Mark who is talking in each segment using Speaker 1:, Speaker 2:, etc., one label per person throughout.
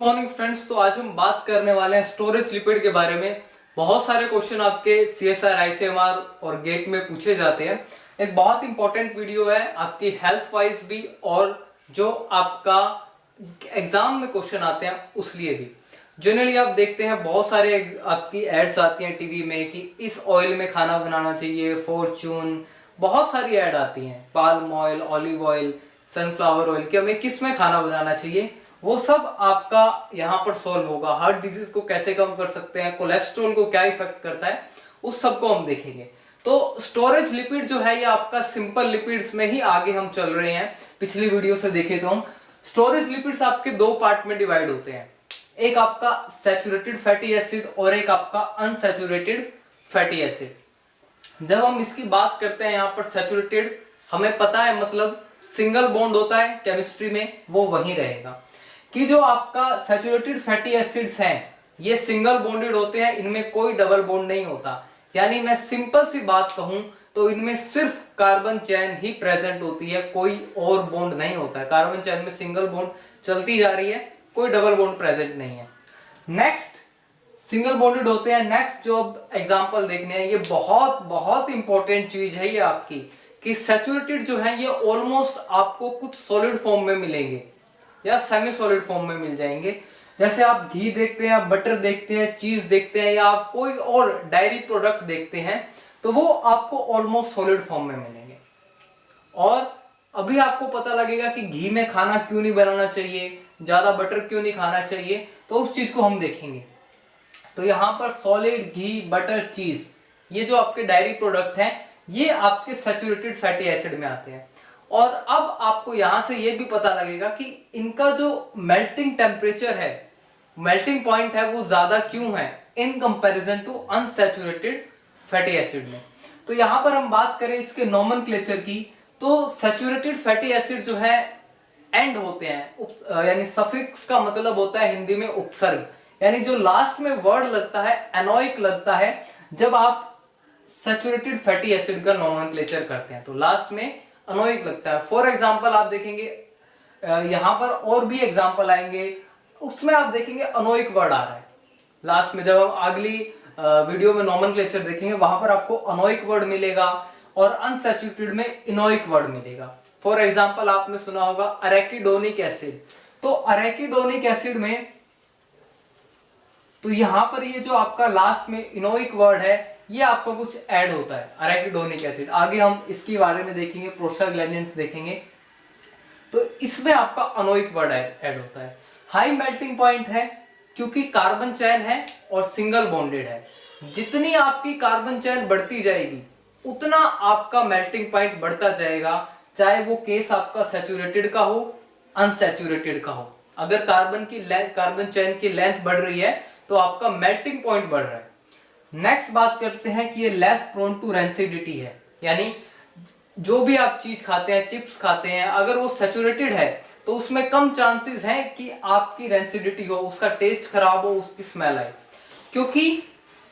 Speaker 1: Morning friends. तो आज हम बात करने वाले हैं स्टोरेज लिपिड के बारे में। बहुत सारे क्वेश्चन आपके सीएसआर, आईसीएमआर और गेट में पूछे जाते हैं। एक बहुत इंपॉर्टेंट वीडियो है आपकी हेल्थ वाइज भी और जो आपका एग्जाम में क्वेश्चन आते हैं उस लिए भी। जनरली आप देखते हैं बहुत सारे आपकी एड्स आती हैं टीवी में कि इस ऑयल में खाना बनाना चाहिए, फॉर्च्यून, बहुत सारी ऐड आती हैं, palm oil, olive oil, sunflower oil, कि हमें किस में खाना बनाना चाहिए। वो सब आपका यहाँ पर सॉल्व होगा। हार्ट डिजीज को कैसे कम कर सकते हैं, कोलेस्ट्रॉल को क्या इफेक्ट करता है, उस सब को हम देखेंगे। तो स्टोरेज लिपिड जो है ये आपका सिंपल लिपिड्स में ही आगे हम चल रहे हैं। पिछली वीडियो से देखे तो हम स्टोरेज लिपिड्स आपके दो पार्ट में डिवाइड होते हैं, एक आपका सैचुरेटेड फैटी एसिड और एक आपका अनसैचुरेटेड फैटी एसिड। जब हम इसकी बात करते हैं यहाँ पर सैचुरेटेड, हमें पता है मतलब सिंगल बॉन्ड होता है केमिस्ट्री में, वो वहीं रहेगा। कि जो आपका सैचुरेटेड फैटी एसिड्स हैं ये सिंगल बॉन्डेड होते हैं, इनमें कोई डबल बॉन्ड नहीं होता। यानी मैं सिंपल सी बात कहूं तो इनमें सिर्फ कार्बन चेन ही प्रेजेंट होती है, कोई और बॉन्ड नहीं होता है। कार्बन चेन में सिंगल बॉन्ड चलती जा रही है, कोई डबल बॉन्ड प्रेजेंट नहीं है। नेक्स्ट सिंगल बॉन्डेड होते हैं। नेक्स्ट जो एग्जांपल देखने हैं, ये बहुत बहुत इंपॉर्टेंट चीज है ये आपकी, कि सैचुरेटेड जो है ये ऑलमोस्ट आपको कुछ सॉलिड फॉर्म में मिलेंगे या सेमी सॉलिड फॉर्म में मिल जाएंगे। जैसे आप घी देखते हैं, आप बटर देखते हैं, चीज देखते हैं, या आप कोई और डायरी प्रोडक्ट देखते हैं तो वो आपको ऑलमोस्ट सॉलिड फॉर्म में मिलेंगे। और अभी आपको पता लगेगा कि घी में खाना क्यों नहीं बनाना चाहिए, ज्यादा बटर क्यों नहीं खाना चाहिए, तो उस चीज को हम देखेंगे। तो यहां पर सॉलिड, घी, बटर, चीज, ये जो आपके डायरी प्रोडक्ट हैं ये आपके सैचुरेटेड फैटी एसिड में आते हैं। और अब आपको यहां से ये भी पता लगेगा कि इनका जो मेल्टिंग टेम्परेचर है, मेल्टिंग पॉइंट है, वो ज्यादा क्यों है in comparison to unsaturated fatty acid में। तो यहां पर हम बात करें इसके नॉमेनक्लेचर की, तो सैचुरेटेड फैटी एसिड जो है एंड होते हैं, यानी सफिक्स का मतलब होता है हिंदी में उपसर्ग, यानी जो लास्ट में वर्ड लगता है एनोइक लगता है जब आप सैचुरेटेड फैटी एसिड का नॉमेनक्लेचर करते हैं, तो लास्ट में एनोइक लगता है। फॉर एग्जांपल आप देखेंगे यहां पर और भी एग्जांपल आएंगे, उसमें आप देखेंगे एनोइक वर्ड आ रहा है लास्ट में। जब हम अगली वीडियो में नॉमेनक्लेचर देखेंगे वहां पर आपको एनोइक वर्ड मिलेगा और अनसैचुरेटेड में इनोइक वर्ड मिलेगा। फॉर एग्जांपल आपने सुना होगा अरेकिडोनिक एसिड, तो अरेकिडोनिक एसिड में तो यहां पर ये जो आपका लास्ट में इनोइक वर्ड है ये आपका कुछ ऐड होता है अरेकिडोनिक एसिड। आगे हम इसके बारे में देखेंगे, प्रोस्टाग्लैंडिन्स देखेंगे, तो इसमें आपका अनोइक वर्ड ऐड होता है। हाई मेल्टिंग पॉइंट है क्योंकि कार्बन चेन है और सिंगल बॉन्डेड है। जितनी आपकी कार्बन चेन बढ़ती जाएगी उतना आपका मेल्टिंग पॉइंट बढ़ता जाएगा, चाहे वो केस आपका सैचुरेटेड का हो, अनसैचुरेटेड का हो। अगर कार्बन चेन की लेंथ बढ़ रही है तो आपका मेल्टिंग पॉइंट बढ़ रहा है। नेक्स्ट बात करते हैं कि ये लेस प्रोन टू रेंसिडिटी है, यानी जो भी आप चीज खाते हैं, चिप्स खाते हैं, अगर वो सैचुरेटेड है तो उसमें कम चांसेस हैं कि आपकी रेंसिडिटी हो, उसका टेस्ट खराब हो, उसकी स्मेल आए, क्योंकि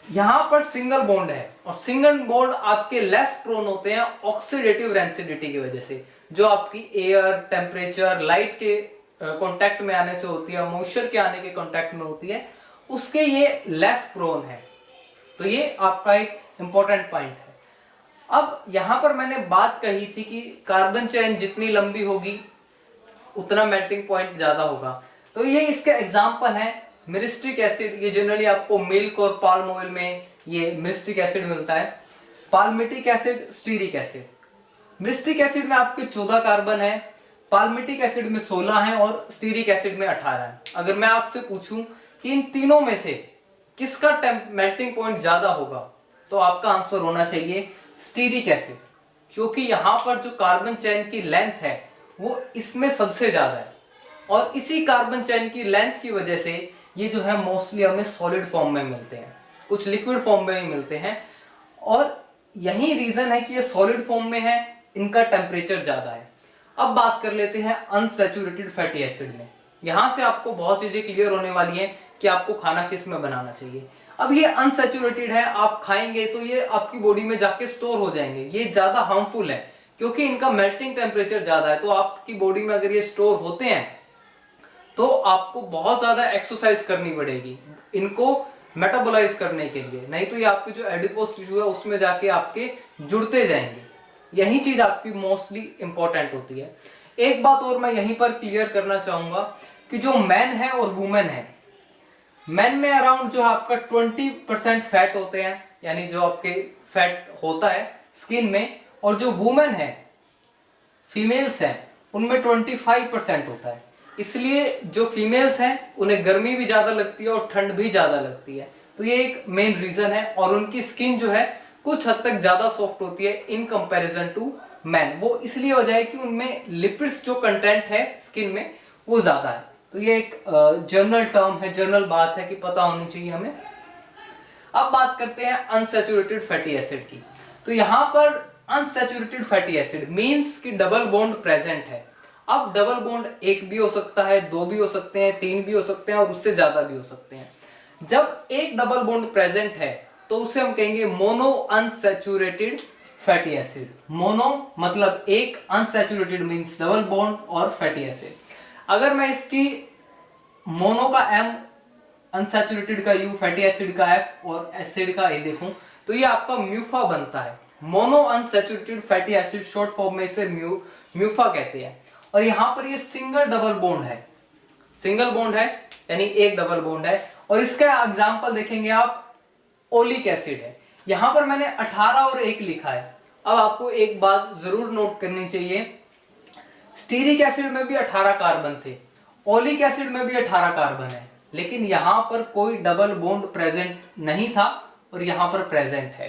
Speaker 1: यहां पर सिंगल बॉन्ड है और सिंगल बॉन्ड आपके लेस प्रोन होते हैं ऑक्सीडेटिव रेंसिडिटी की वजह से, जो आपकी एयर, टेम्परेचर, लाइट के कांटेक्ट में आने से होती है, मॉइस्चर के आने के कांटेक्ट में होती है, उसके ये लेस प्रोन है। तो ये आपका एक इंपॉर्टेंट पॉइंट है। अब यहां पर मैंने बात कही थी कि कार्बन चेन जितनी लंबी होगी उतना मेल्टिंग पॉइंट ज्यादा होगा। तो ये इसके एग्जांपल हैं। मिरिस्टिक एसिड, ये जनरली आपको मिल्क और पाल्म ऑयल में ये मिरिस्टिक एसिड मिलता है। Palmitic acid, stearic acid. Myristic acid में आपके 14 कार्बन है, पाल्मिटिक एसिड में 16 है और स्टीरिक एसिड में 18 है। अगर मैं आपसे पूछूं कि इन तीनों में से किसका मेल्टिंग पॉइंट ज्यादा होगा, तो आपका आंसर होना चाहिए स्टीरिक एसिड, क्योंकि यहां पर जो कार्बन चेन की लेंथ है वो इसमें सबसे ज्यादा है और इसी कार्बन चेन की लेंथ की वजह से ये जो है मोस्टली हमें सॉलिड फॉर्म में मिलते हैं, कुछ लिक्विड फॉर्म में भी मिलते हैं। और यही रीजन है कि ये सॉलिड फॉर्म में है, इनका टेम्परेचर ज्यादा है। अब बात कर लेते हैं अनसैचुरेटेड फैटी एसिड में। यहां से आपको बहुत चीजें क्लियर होने वाली हैं कि आपको खाना किस में बनाना चाहिए। अब ये अनसैचुरेटेड है, आप खाएंगे तो ये आपकी बॉडी में जाके स्टोर हो जाएंगे, ये ज्यादा हार्मफुल है क्योंकि इनका मेल्टिंग टेम्परेचर ज्यादा है। तो आपकी बॉडी में अगर ये स्टोर होते हैं तो आपको बहुत ज्यादा एक्सरसाइज करनी पड़ेगी इनको मेटाबोलाइज करने के लिए, नहीं तो ये आपके जो एडिपोज टिश्यू है उसमें जाके आपके जुड़ते जाएंगे। यही चीज आपकी मोस्टली इंपॉर्टेंट होती है। एक बात और मैं यहीं पर क्लियर करना चाहूंगा कि जो मैन है और वुमेन है, मैन में अराउंड जो आपका 20% फैट होते हैं, यानी जो आपके फैट होता है स्किन में, और जो वुमेन है फीमेल्स हैं उनमें 25% होता है। इसलिए जो फीमेल्स हैं उन्हें गर्मी भी ज्यादा लगती है और ठंड भी ज्यादा लगती है, तो ये एक मेन रीजन है। और उनकी स्किन जो है कुछ हद तक ज्यादा सॉफ्ट होती है इन कंपैरिजन टू मैन। वो इसलिए वजह है कि उनमें लिपिड्स जो कंटेंट है स्किन में वो ज्यादा है। तो ये एक जनरल टर्म है, जनरल बात है कि पता होनी चाहिए हमें। अब बात करते हैं अनसैचुरेटेड फैटी एसिड की। तो यहां पर अनसैचुरेटेड फैटी एसिड मींस कि डबल बॉन्ड प्रेजेंट है। अब डबल बॉन्ड एक भी हो सकता है, दो भी हो सकते हैं, तीन भी हो सकते हैं और उससे ज्यादा भी हो सकते हैं। जब एक डबल बॉन्ड प्रेजेंट है तो उसे हम कहेंगे mono unsaturated fatty acid. Mono मतलब एक, अनसैचुरेटेड मींस डबल बॉन्ड और फैटी एसिड। अगर मैं इसकी मोनो का M, अनसैचुरेटेड का U, फैटी एसिड का F और एसिड का A देखूं तो ये आपका म्यूफा बनता है। Mono unsaturated fatty acid short form में इसे म्यूफा कहते हैं। और यहां पर ये सिंगल डबल बॉन्ड है, सिंगल बॉन्ड है यानी एक डबल बॉन्ड है। और इसका एग्जांपल देखेंगे आप, ओलिक एसिड है। यहां पर मैंने 18 और 1 लिखा है। अब आपको एक बात जरूर नोट करनी चाहिए, स्टीरिक एसिड में भी 18 कार्बन थे, ओलिक एसिड में भी 18 कार्बन है, लेकिन यहां पर कोई डबल बॉन्ड प्रेजेंट नहीं था और यहां पर प्रेजेंट है।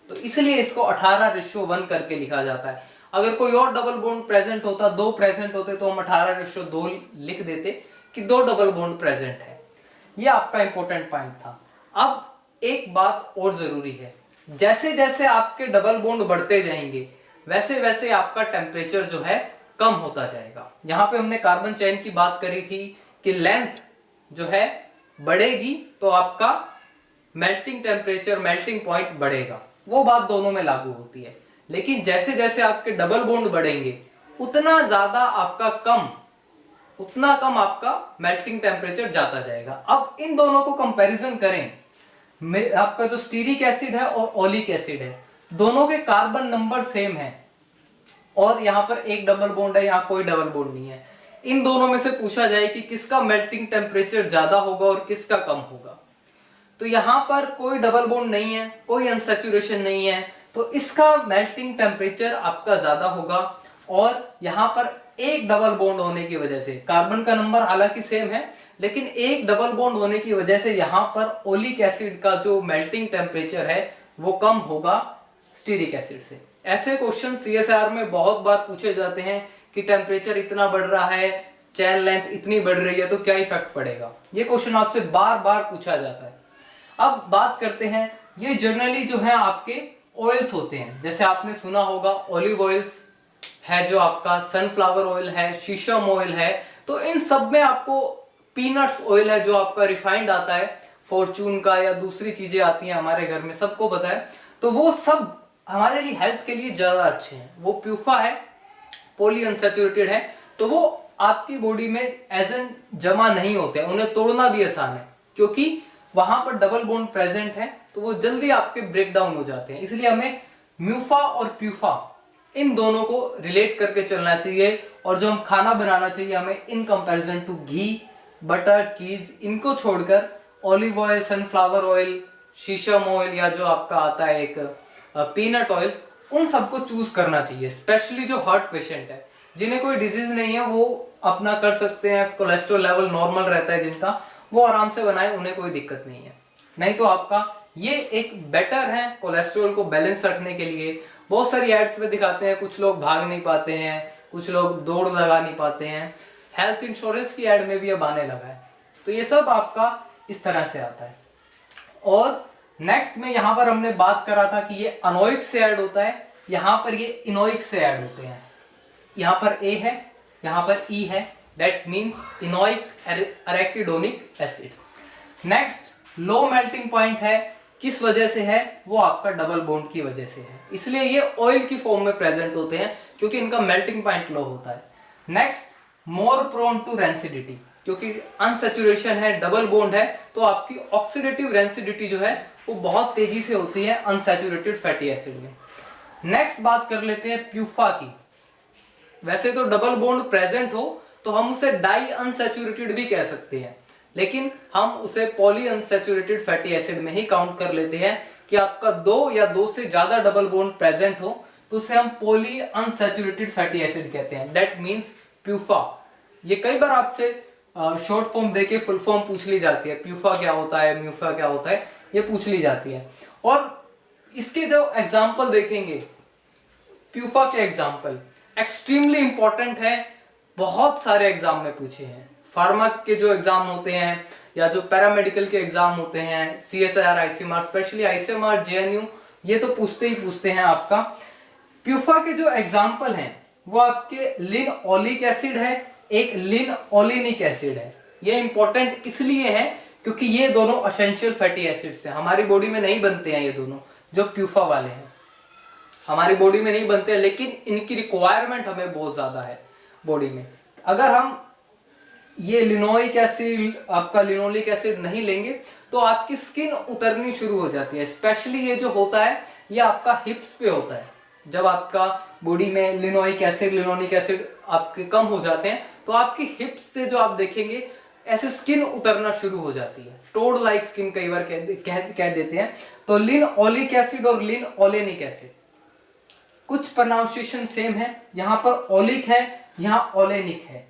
Speaker 1: तो इसलिए इसको 18:1 करके लिखा जाता है। अगर कोई और डबल बॉन्ड प्रेजेंट होता, दो प्रेजेंट होते, तो हम 18:2 लिख देते कि दो डबल बॉन्ड प्रेजेंट है। ये आपका इंपॉर्टेंट पॉइंट था। अब एक बात और जरूरी है, जैसे जैसे आपके डबल बॉन्ड बढ़ते जाएंगे वैसे वैसे आपका टेम्परेचर जो है कम होता जाएगा। यहां पे हमने कार्बन चेन की बात करी थी कि लेंथ जो है बढ़ेगी तो आपका मेल्टिंग टेम्परेचर, मेल्टिंग पॉइंट बढ़ेगा। वो बात दोनों में लागू होती है। लेकिन जैसे जैसे आपके डबल बॉन्ड बढ़ेंगे उतना ज्यादा आपका कम, उतना कम आपका मेल्टिंग टेम्परेचर जाता जाएगा। अब इन दोनों को कंपैरिजन करें, आपका जो स्टीरिक एसिड है और ओलिक एसिड है, दोनों के कार्बन नंबर सेम है और यहां पर एक डबल बॉन्ड है, यहां कोई डबल बॉन्ड नहीं है। इन दोनों में से पूछा जाए कि किसका मेल्टिंग टेम्परेचर ज्यादा होगा और किसका कम होगा, तो यहां पर कोई डबल बॉन्ड नहीं है, कोई अनसैचुरेशन नहीं है, तो इसका मेल्टिंग टेम्परेचर आपका ज्यादा होगा। और यहां पर एक डबल बॉन्ड होने की वजह से, कार्बन का नंबर हालांकि सेम है, लेकिन एक डबल बॉन्ड होने की वजह से यहां पर ओलिक एसिड का जो मेल्टिंग टेम्परेचर है वो कम होगा स्टीरिक एसिड से। ऐसे क्वेश्चन सीएसआर में बहुत बार पूछे जाते हैं कि टेम्परेचर इतना बढ़ रहा है, चैन लेंथ इतनी बढ़ रही है, तो क्या इफेक्ट पड़ेगा। ये क्वेश्चन आपसे बार बार पूछा जाता है। अब बात करते हैं, ये जनरली जो है आपके ऑयल्स होते हैं, जैसे आपने सुना होगा ऑलिव ऑयल्स है, जो आपका सनफ्लावर ऑयल है, शीशम ऑयल है, तो इन सब में आपको पीनट्स ऑयल है जो आपका रिफाइंड आता है, फॉर्चून का या दूसरी चीजें आती हैं हमारे घर में, सबको पता है। तो वो सब हमारे लिए हेल्थ के लिए ज्यादा अच्छे हैं। वो प्यूफा है, पॉली अनसैचुरेटेड है, तो वो आपकी बॉडी में एज एन जमा नहीं होते हैं, उन्हें तोड़ना भी आसान है क्योंकि वहां पर डबल बॉन्ड प्रेजेंट है, तो वो जल्दी आपके ब्रेक डाउन हो जाते हैं। इसलिए हमें म्यूफा और प्यूफा इन दोनों को रिलेट करके चलना चाहिए। और जो हम खाना बनाना चाहिए हमें in comparison to ghee, butter, cheese, इनको छोड़कर ऑलिव ऑयल, सनफ्लावर ऑयल, शीशम ऑयल या जो आपका आता है एक पीनट ऑयल, उन सबको चूज करना चाहिए। स्पेशली जो हार्ट पेशेंट है, जिन्हें कोई डिजीज नहीं है, वो अपना कर सकते हैं, कोलेस्ट्रॉल लेवल नॉर्मल रहता है जिनका, वो आराम से बनाए, उन्हें कोई दिक्कत नहीं है। नहीं तो आपका ये एक बेटर है कोलेस्ट्रॉल को बैलेंस रखने के लिए। बहुत सारी एड्स में दिखाते हैं, कुछ लोग भाग नहीं पाते हैं, कुछ लोग दौड़ लगा नहीं पाते हैं, हेल्थ इंश्योरेंस की एड में भी अब आने लगा है। तो ये सब आपका इस तरह से आता है। और नेक्स्ट में यहां पर हमने बात करा था कि ये अनोइक से ऐड होता है, यहां पर ये इनोइक से ऐड होते हैं। यहां पर ए है, यहां पर ई है, that means enoic arachidonic acid. Next low melting point है, किस वजह से है, वो आपका डबल बॉन्ड की वजह से है, इसलिए ये ऑयल की फॉर्म में प्रेजेंट होते हैं क्योंकि इनका मेल्टिंग पॉइंट लो होता है। Next more prone to rancidity, क्योंकि अनसैचुरेशन है, डबल बॉन्ड है, तो आपकी ऑक्सीडेटिव रेंसिडिटी जो है वो बहुत तेजी से होती है अनसैचुरेटेड फैटी एसिड में। नेक्स्ट बात कर लेते हैं प्यूफा की। वैसे तो डबल बॉन्ड प्रेजेंट हो तो हम उसे डाई अनसैचुरेटेड भी कह सकते हैं, लेकिन हम उसे पॉली अनसैचुरेटेड फैटी एसिड में ही काउंट कर लेते हैं कि आपका 2 या 2 से ज्यादा डबल बॉन्ड प्रेजेंट हो तो उसे हम पॉली अनसैचुरेटेड फैटी एसिड कहते हैं। That means PUFA. ये कई बार आपसे शॉर्ट फॉर्म देके फुल फॉर्म पूछ ली जाती है, प्यूफा क्या होता है, म्यूफा क्या होता है, ये पूछ ली जाती है। और इसके जो एग्जाम्पल देखेंगे, प्यूफा के एग्जाम्पल एक्सट्रीमली इंपॉर्टेंट है, बहुत सारे एग्जाम में पूछे हैं। फार्मा के जो एग्जाम होते हैं या जो पैरामेडिकल के एग्जाम होते हैं, CSIR, ICMR, specially ICMR, JNU, ये तो पूछते ही पूछते हैं आपका। प्यूफा के जो एग्जाम्पल हैं वो आपके लिनओलिक एसिड है, एक लिनओलिनिक एसिड है। ये इंपॉर्टेंट इसलिए है क्योंकि ये दोनों एसेंशियल फैटी एसिड्स हैं, हमारी बॉडी में नहीं बनते हैं। ये दोनों जो प्यूफा वाले हैं हमारी बॉडी में नहीं बनते हैं, लेकिन इनकी रिक्वायरमेंट हमें बहुत ज्यादा है बॉडी में। अगर हम ये लिनोइक एसिड, आपका लिनोलिक एसिड नहीं लेंगे तो आपकी स्किन उतरनी शुरू हो जाती है। स्पेशली ये जो होता है ये आपका हिप्स पे होता है। जब आपका बॉडी में लिनोइक एसिड, लिनोलिक एसिड आपके कम हो जाते हैं तो आपकी हिप्स से जो आप देखेंगे ऐसे स्किन उतरना शुरू हो जाती है। टोड लाइक स्किन कई बार कह देते हैं। तो लिनओलिक एसिड और लिनओलेनिक एसिड कुछ प्रोनाउंसिएशन सेम है, यहां पर ओलिक है, यहां ओलेनिक है।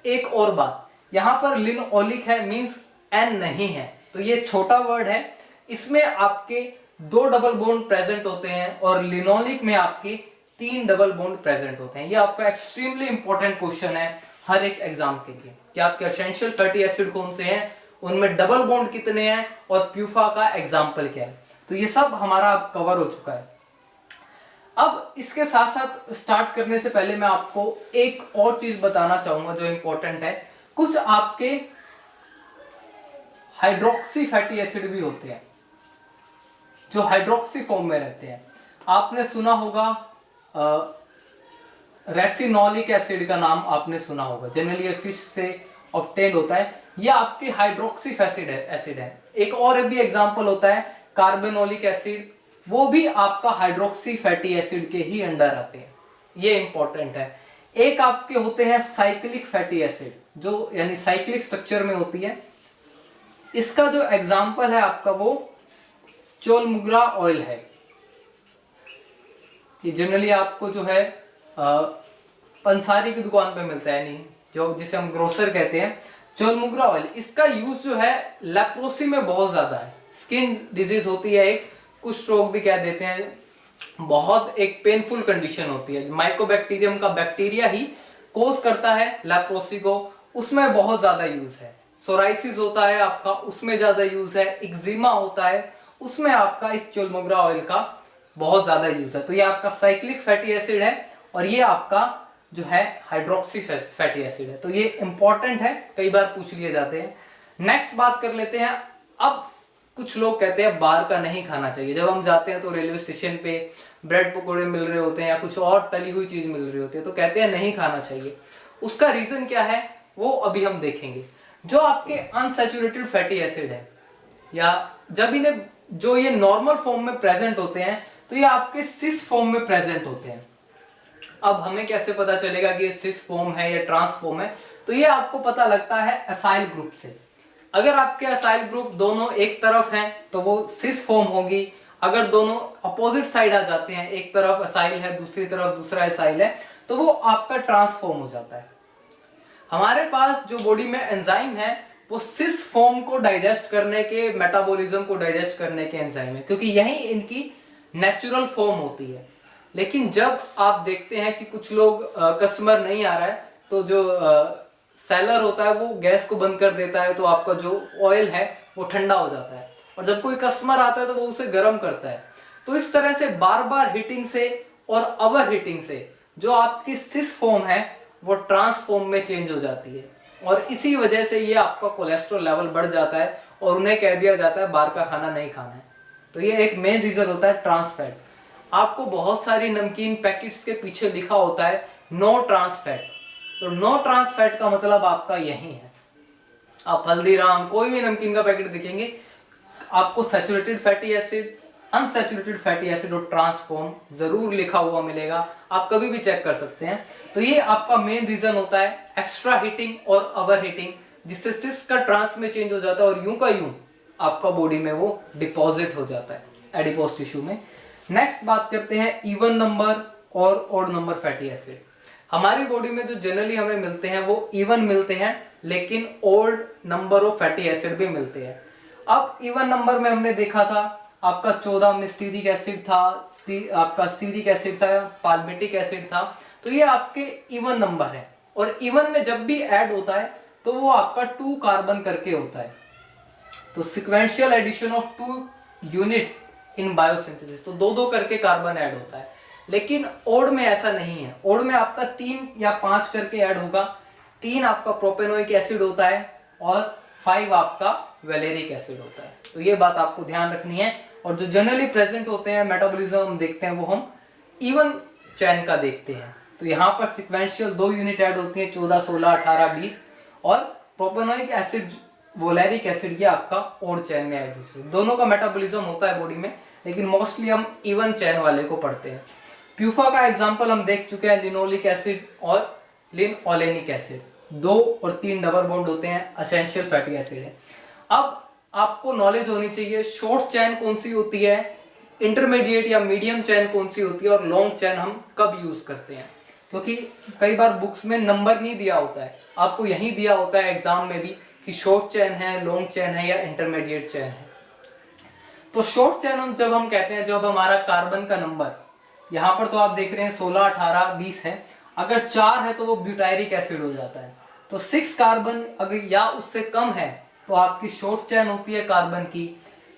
Speaker 1: एक और बात, यहां पर लिनओलिक है मींस एन नहीं है, तो ये छोटा वर्ड है, इसमें आपके 2 डबल बॉन्ड प्रेजेंट होते हैं और लिनोलिक में आपके 3 डबल बॉन्ड प्रेजेंट होते हैं। ये आपका एक्सट्रीमली इंपॉर्टेंट क्वेश्चन है हर एक एग्जाम के लिए कि आपके एसेंशियल फैटी एसिड कौन से हैं, उनमें डबल बॉन्ड कितने हैं और प्यूफा का एग्जाम्पल क्या है। तो ये सब हमारा कवर हो चुका है। अब इसके साथ साथ स्टार्ट करने से पहले मैं आपको एक और चीज बताना चाहूंगा जो इंपॉर्टेंट है। कुछ आपके हाइड्रोक्सी फैटी एसिड भी होते हैं जो हाइड्रोक्सी फॉर्म में रहते हैं। आपने सुना होगा रेसिनोलिक एसिड का नाम आपने सुना होगा, जनरली ये फिश से ऑब्टेन होता है। ये आपके हाइड्रोक्सी एसिड है। एक और भी एग्जांपल होता है कार्बोनोलिक एसिड, वो भी आपका हाइड्रोक्सी फैटी एसिड के ही अंडर आते हैं। ये इंपॉर्टेंट है। एक आपके होते हैं साइक्लिक फैटी एसिड जो यानी साइक्लिक स्ट्रक्चर में होती है। इसका जो एग्जांपल है आपका वो चोलमुग्रा ऑयल है। ये जनरली आपको जो है पंसारी की दुकान पे मिलता है, नहीं जो जिसे हम ग्रोसर कहते हैं, चोलमुग्रा ऑयल। इसका यूज जो है लेप्रोसी में बहुत ज्यादा है। स्किन डिजीज होती है एक, कुछ रोग भी कह देते हैं, बहुत एक पेनफुल कंडीशन होती है। माइकोबैक्टीरियम का बैक्टीरिया ही कोज करता है लेप्रोसी को, उसमें बहुत ज्यादा यूज है। सोराइसिस होता है आपका, उसमें ज्यादा यूज है। एक्जिमा होता है, उसमें आपका इस चोलमुग्रा ऑयल का बहुत ज्यादा यूज है। तो ये आपका साइक्लिक फैटी एसिड है और ये आपका जो है हाइड्रोक्सी फैटी एसिड है। तो ये इंपॉर्टेंट है, कई बार पूछ लिए जाते हैं। नेक्स्ट बात कर लेते हैं। अब कुछ लोग कहते हैं बाहर का नहीं खाना चाहिए। जब हम जाते हैं तो रेलवे स्टेशन पे ब्रेड पकौड़े मिल रहे होते हैं या कुछ और तली हुई चीज मिल रही होती है, तो कहते हैं नहीं खाना चाहिए। उसका रीजन क्या है वो अभी हम देखेंगे। जो आपके अनसैचुरेटेड फैटी एसिड है या जब इन्हें जो ये नॉर्मल फॉर्म में प्रेजेंट होते हैं तो ये आपके सिस फॉर्म में प्रेजेंट होते हैं। अब हमें कैसे पता चलेगा कि ये सिस फॉर्म है या ट्रांस फॉर्म है? तो ये आपको पता लगता है असाइल ग्रुप से। अगर आपके असाइल ग्रुप दोनों एक तरफ हैं तो वो सिस फॉर्म होगी। अगर दोनों अपोजिट साइड आ जाते हैं, एक तरफ असाइल है दूसरी तरफ दूसरा असाइल है, तो वो आपका ट्रांसफॉर्म हो जाता है। हमारे पास जो बॉडी में एंजाइम है वो सिस फॉर्म को डाइजेस्ट करने के, मेटाबॉलिज्म को डाइजेस्ट करने के एंजाइम है, क्योंकि यही इनकी नेचुरल फॉर्म होती है। लेकिन जब आप देखते हैं कि कुछ लोग कस्टमर नहीं आ रहा है तो जो सेलर होता है वो गैस को बंद कर देता है, तो आपका जो ऑयल है वो ठंडा हो जाता है। और जब कोई कस्टमर आता है तो वो उसे गर्म करता है। तो इस तरह से बार बार हीटिंग से और ओवर हीटिंग से जो आपकी सिस फॉर्म है वो ट्रांस फॉर्म में चेंज हो जाती है, और इसी वजह से ये आपका कोलेस्ट्रॉल लेवल बढ़ जाता है और उन्हें कह दिया जाता है बाहर का खाना नहीं खाना है। तो ये एक मेन रीजन होता है ट्रांस फैट। आपको बहुत सारी नमकीन पैकेट्स के पीछे लिखा होता है नो ट्रांस फैट, तो नो ट्रांस फैट का मतलब आपका यही है। आप हल्दीराम कोई भी नमकीन का पैकेट देखेंगे, आपको saturated fatty acid, unsaturated fatty acid और ट्रांसफॉर्म जरूर लिखा हुआ मिलेगा। आप कभी भी चेक कर सकते हैं। तो ये आपका मेन रीजन होता है एक्स्ट्रा हीटिंग और ओवर हीटिंग, जिससे सिस का ट्रांस में चेंज हो जाता है और यूं का यूं आपका बॉडी में वो डिपॉजिट हो जाता है एडिपोज टिश्यू में। नेक्स्ट बात करते हैं इवन नंबर और ऑड नंबर फैटी एसिड। हमारी बॉडी में जो जनरली हमें मिलते हैं वो इवन मिलते हैं, लेकिन odd number of fatty acid भी मिलते हैं। अब इवन नंबर में हमने देखा था आपका 14 में स्टीरिक एसिड था, आपका स्टीरिक एसिड था, पाल्मिटिक एसिड था। तो ये आपके इवन नंबर है, और इवन में जब भी ऐड होता है तो वो आपका 2 कार्बन करके होता है। तो sequential addition of 2 units in biosynthesis, तो 2-2 करके कार्बन ऐड होता है। लेकिन ओड में ऐसा नहीं है। ओड में आपका 3 या 5 करके ऐड होगा। 3 आपका प्रोपेनोइक एसिड होता है और 5 आपका वैलेरिक एसिड होता है। तो ये बात आपको ध्यान रखनी है। और जो जनरली प्रेजेंट होते हैं मेटाबॉलिज्म हम देखते हैं वो हम इवन चैन का देखते हैं। तो यहाँ पर सिक्वेंशियल 2 यूनिट ऐड होती है, 14, 16, 18, 20, और प्रोपेनोइक एसिड, वोलेरिक एसिड, ये आपका ओड चैन में ऐड होती है। दोनों का मेटाबॉलिज्म होता है बॉडी में, लेकिन मोस्टली हम इवन चैन वाले को पढ़ते हैं। प्यूफा का एग्जांपल हम देख चुके हैं, लिनोलिक एसिड और लिनओलेनिक एसिड। 2 और 3 डबल बॉन्ड होते हैं, एसेंशियल फैटी एसिड है। अब आपको नॉलेज होनी चाहिए शॉर्ट चैन कौन सी होती है, इंटरमीडिएट या मीडियम चैन कौन सी होती है, और लॉन्ग चैन हम कब यूज करते हैं। क्योंकि कई बार बुक्स में नंबर नहीं दिया होता है, आपको यही दिया होता है एग्जाम में भी कि शॉर्ट चैन है, लॉन्ग चैन है या इंटरमीडिएट चैन है। तो शॉर्ट चैन हम जब हम कहते हैं, जब हमारा कार्बन का नंबर यहाँ पर तो आप देख रहे हैं 16, 18, 20 है, अगर 4 है तो वो ब्यूटायरिक एसिड हो जाता है। तो 6 कार्बन अगर या उससे कम है तो आपकी शॉर्ट चैन होती है कार्बन की।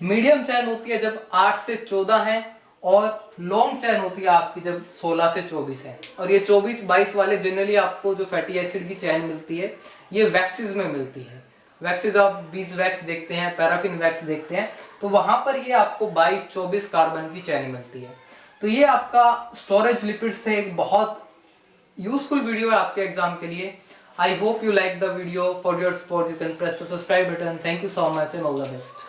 Speaker 1: मीडियम चैन होती है जब 8 से 14 है, और लॉन्ग चैन होती है आपकी जब 16 से 24 है। और ये 24-22 वाले जनरली आपको जो फैटी एसिड की चैन मिलती है ये वैक्सीज में मिलती है। वैक्सीज आप बीज वैक्स देखते हैं, पैराफिन वैक्स देखते हैं, तो वहां पर ये आपको 22-24 कार्बन की चैन मिलती है। तो ये आपका स्टोरेज लिपिड्स थे, एक बहुत यूजफुल वीडियो है आपके एग्जाम के लिए। I hope you like the video. For your support you can press the subscribe button. Thank you so much and all the best.